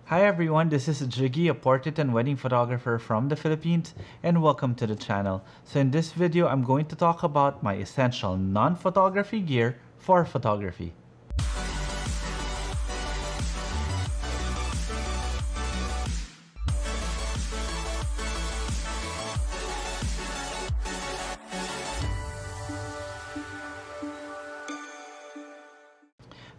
Hi everyone, this is Jiggie, a portrait and wedding photographer from the Philippines, and welcome to the channel. So in this video, I'm going to talk about my essential non-photography gear for photography.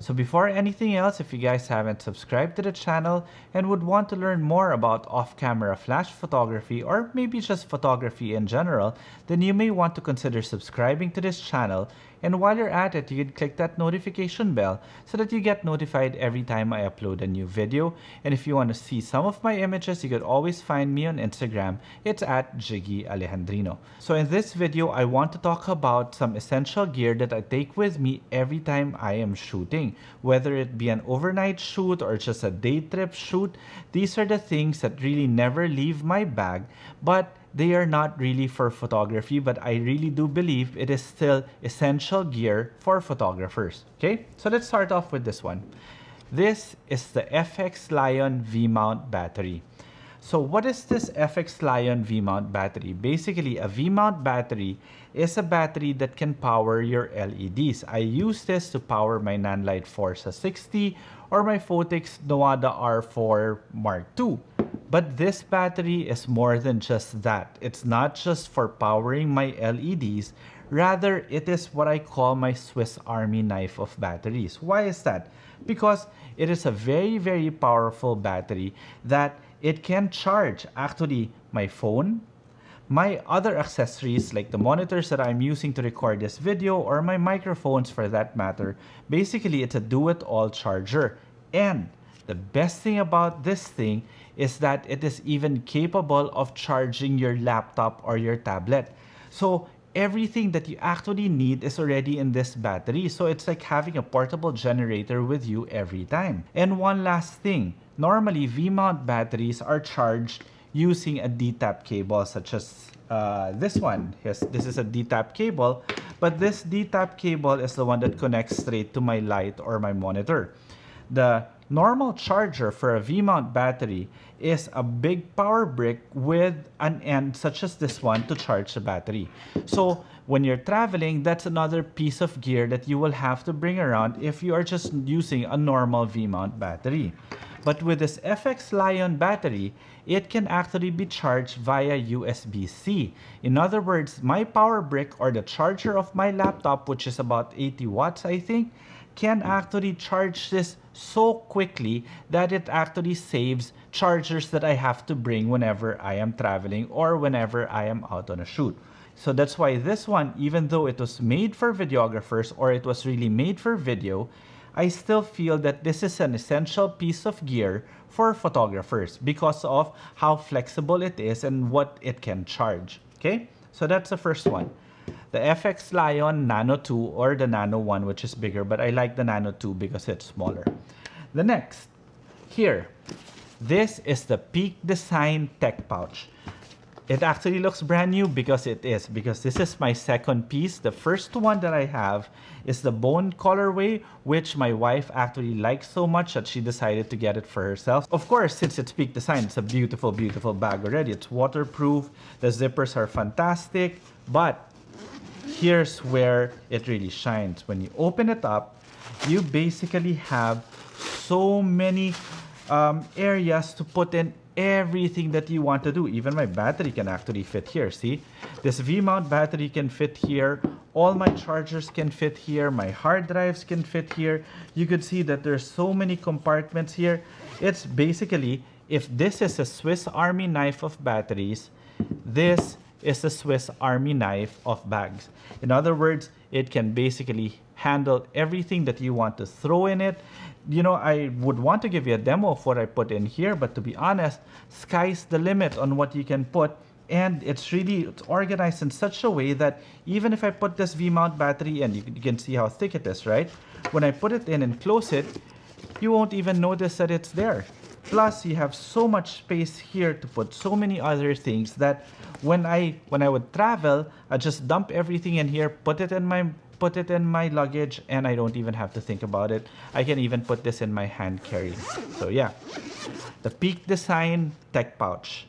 So before anything else, if you guys haven't subscribed to the channel and would want to learn more about off-camera flash photography or maybe just photography in general, then you may want to consider subscribing to this channel. And while you're at it, you can click that notification bell so that you get notified every time I upload a new video. And if you want to see some of my images, you could always find me on Instagram. It's at Jiggie Alejandrino. So in this video, I want to talk about some essential gear that I take with me every time I am shooting. Whether it be an overnight shoot or just a day trip shoot, these are the things that really never leave my bag, but they are not really for photography, but I really do believe it is still essential gear for photographers. Okay, so let's start off with this one. This is the Fxlion V-mount battery. So what is this Fxlion V-mount battery? Basically, a V-mount battery is a battery that can power your LEDs. I use this to power my Nanlite Forza 60 or my Phottix Noada R4 Mark II. But this battery is more than just that. It's not just for powering my LEDs. Rather, it is what I call my Swiss Army knife of batteries. Why is that? Because it is a very, very powerful battery that it can charge actually my phone, my other accessories like the monitors that I'm using to record this video, or my microphones for that matter. Basically, it's a do-it-all charger. And the best thing about this thing is that it is even capable of charging your laptop or your tablet. So everything that you actually need is already in this battery. So it's like having a portable generator with you every time. And one last thing, normally V-mount batteries are charged using a D-tap cable, such as this one. Yes, this is a D-tap cable, but this D-tap cable is the one that connects straight to my light or my monitor. The normal charger for a V-mount battery is a big power brick with an end such as this one to charge the battery. So when you're traveling, that's another piece of gear that you will have to bring around if you are just using a normal V-mount battery. But with this Fxlion battery, it can actually be charged via USB-C. In other words, my power brick or the charger of my laptop, which is about 80 watts, I think, can actually charge this so quickly that it actually saves chargers that I have to bring whenever I am traveling or whenever I am out on a shoot. So that's why this one, even though it was made for videographers or it was really made for video, I still feel that this is an essential piece of gear for photographers because of how flexible it is and what it can charge. Okay, so that's the first one. The Fxlion Nano 2 or the Nano 1, which is bigger, but I like the Nano 2 because it's smaller. The next, here, this is the Peak Design Tech Pouch. It actually looks brand new because it is, because this is my second piece. The first one that I have is the bone colorway, which my wife actually likes so much that she decided to get it for herself. Of course, since it's Peak Design, it's a beautiful, beautiful bag already. It's waterproof, the zippers are fantastic, but here's where it really shines. When you open it up, you basically have so many areas to put in everything that you want to do. Even my battery can actually fit here. See, this V-mount battery can fit here. All my chargers can fit here. My hard drives can fit here. You could see that there's so many compartments here. It's basically, if this is a Swiss Army knife of batteries, this is the Swiss Army knife of bags. In other words, it can basically handle everything that you want to throw in it. You know, I would want to give you a demo of what I put in here, but to be honest, sky's the limit on what you can put. And it's organized in such a way that even if I put this V-mount battery in, you can see how thick it is, right? When I put it in and close it, you won't even notice that it's there. Plus, you have so much space here to put so many other things that when I would travel, I just dump everything in here, put it in my luggage, and I don't even have to think about it. I can even put this in my hand carry. So yeah, The Peak Design Tech Pouch.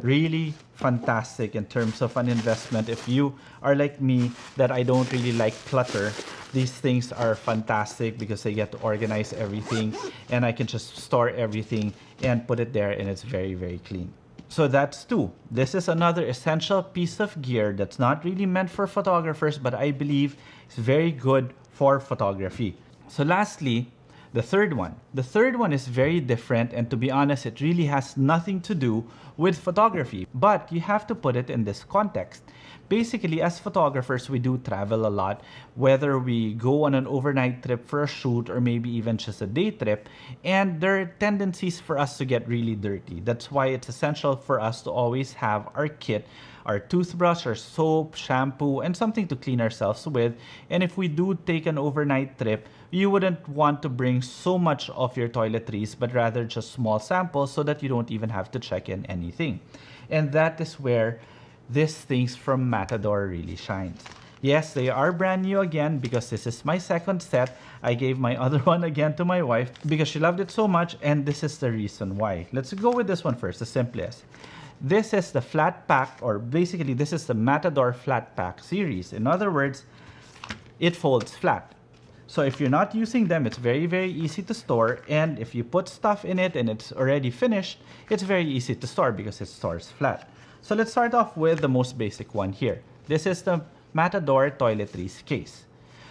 Really fantastic in terms of an investment. If you are like me, that I don't really like clutter, these things are fantastic because they get to organize everything, and I can just store everything and put it there, and it's very, very clean. So that's two. This is another essential piece of gear that's not really meant for photographers, but I believe it's very good for photography. So lastly, the third one. The third one is very different, and to be honest, it really has nothing to do with photography, but you have to put it in this context. Basically, as photographers, we do travel a lot, whether we go on an overnight trip for a shoot or maybe even just a day trip, and there are tendencies for us to get really dirty. That's why it's essential for us to always have our kit, our toothbrush, our soap, shampoo, and something to clean ourselves with. And if we do take an overnight trip, you wouldn't want to bring so much of your toiletries, but rather just small samples so that you don't even have to check in anything. And that is where these things from Matador really shines. Yes, they are brand new again because this is my second set. I gave my other one again to my wife because she loved it so much, and this is the reason why. Let's go with this one first, the simplest. This is the FlatPak, or basically this is the Matador FlatPak series. In other words, it folds flat. So if you're not using them, it's very, very easy to store. And if you put stuff in it and it's already finished, it's very easy to store because it stores flat. So let's start off with the most basic one here. This is the Matador toiletries case.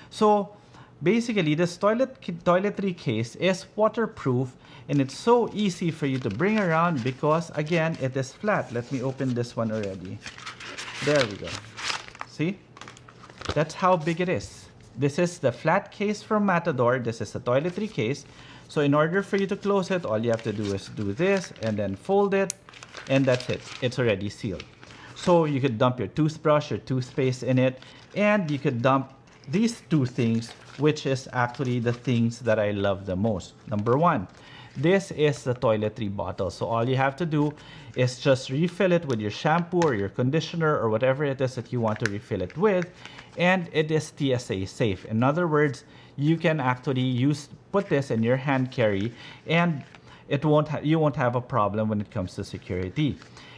So basically, this toiletry case is waterproof, and it's so easy for you to bring around because, again, it is flat. Let me open this one already. There we go. See? That's how big it is. This is the flat case from Matador. This is the toiletry case. So in order for you to close it, all you have to do is do this and then fold it, and that's it. It's already sealed. So you could dump your toothbrush, your toothpaste in it, and you could dump these two things, which is actually the things that I love the most. Number one, this is the toiletry bottle. So all you have to do is just refill it with your shampoo or your conditioner or whatever it is that you want to refill it with. And it is TSA safe. In other words, you can actually put this in your hand carry, and you won't have a problem when it comes to security.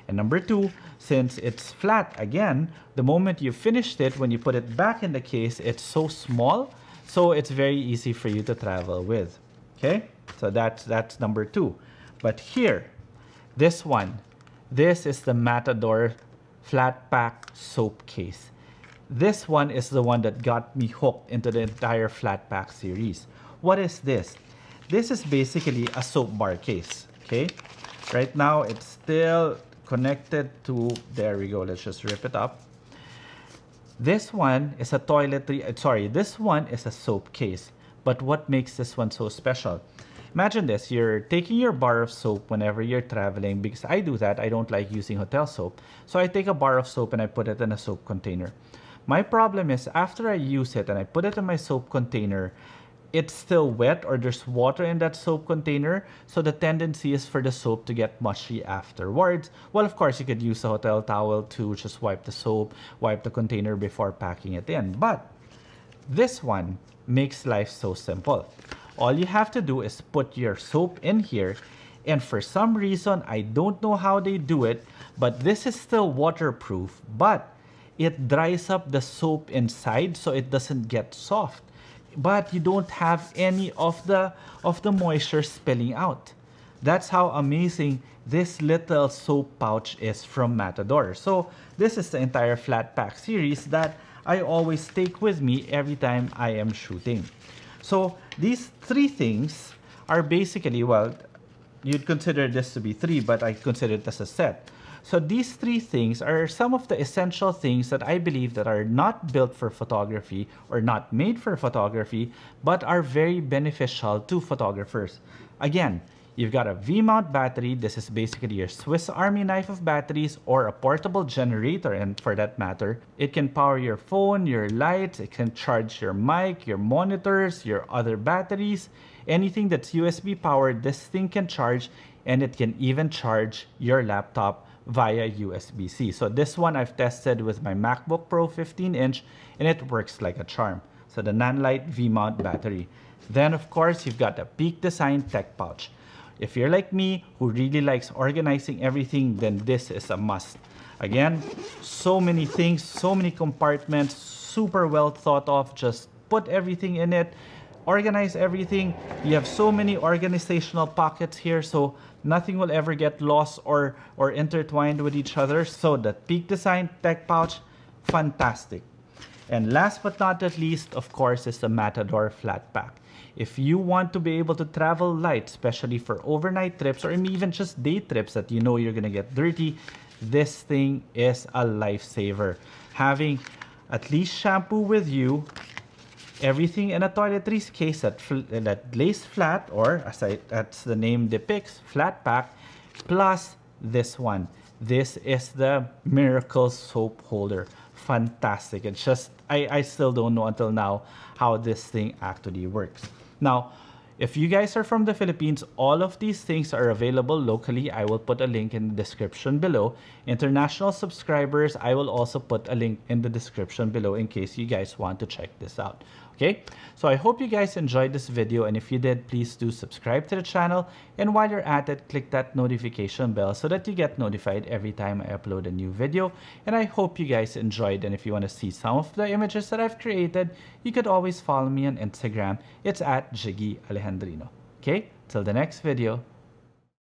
And number two, since it's flat, again, the moment you finished it, when you put it back in the case, it's so small, so it's very easy for you to travel with. Okay, so that's number two. But here, this one, this is the Matador FlatPak soap case. This one is the one that got me hooked into the entire FlatPak series. What is this? This is basically a soap bar case. Okay, right now it's still connected to, there we go, let's just rip it up. This one is a this one is a soap case. But what makes this one so special? Imagine this, you're taking your bar of soap whenever you're traveling, because I do that. I don't like using hotel soap. So I take a bar of soap and I put it in a soap container. My problem is after I use it and I put it in my soap container, it's still wet or there's water in that soap container, so the tendency is for the soap to get mushy afterwards. Well, of course, you could use a hotel towel to just wipe the soap, wipe the container before packing it in. But this one makes life so simple. All you have to do is put your soap in here, and for some reason, I don't know how they do it, but this is still waterproof, but it dries up the soap inside so it doesn't get soft. But you don't have any of the moisture spilling out. That's how amazing this little soap pouch is from Matador. So this is the entire FlatPak series that I always take with me every time I am shooting. So these three things are basically, well, you'd consider this to be three, but I consider it as a set. So these three things are some of the essential things that I believe that are not built for photography or not made for photography, but are very beneficial to photographers. Again, you've got a V-mount battery. This is basically your Swiss Army knife of batteries, or a portable generator, and for that matter, it can power your phone, your lights, it can charge your mic, your monitors, your other batteries. Anything that's USB powered, this thing can charge, and it can even charge your laptop via USB-C. So this one I've tested with my MacBook Pro 15-inch, and it works like a charm. So the Nanlite V-mount battery. Then of course, you've got the Peak Design Tech Pouch. If you're like me, who really likes organizing everything, then this is a must. Again, so many things, so many compartments, super well thought of. Just put everything in it, organize everything. You have so many organizational pockets here, so nothing will ever get lost or intertwined with each other. So the Peak Design Tech Pouch, fantastic. And last but not at least, of course, is the Matador FlatPak. If you want to be able to travel light, especially for overnight trips or even just day trips that you know you're gonna get dirty, this thing is a lifesaver. Having at least shampoo with you, everything in a toiletries case that lays flat, or as the name depicts, FlatPak, plus this one. This is the Miracle Soap Holder. Fantastic. It's just, I still don't know until now how this thing actually works. Now, if you guys are from the Philippines, all of these things are available locally. I will put a link in the description below. International subscribers, I will also put a link in the description below in case you guys want to check this out. Okay, so I hope you guys enjoyed this video, and if you did, please do subscribe to the channel, and while you're at it, click that notification bell so that you get notified every time I upload a new video. And I hope you guys enjoyed, and if you want to see some of the images that I've created, you could always follow me on Instagram. It's at Jiggie Alejandrino. Okay, till the next video.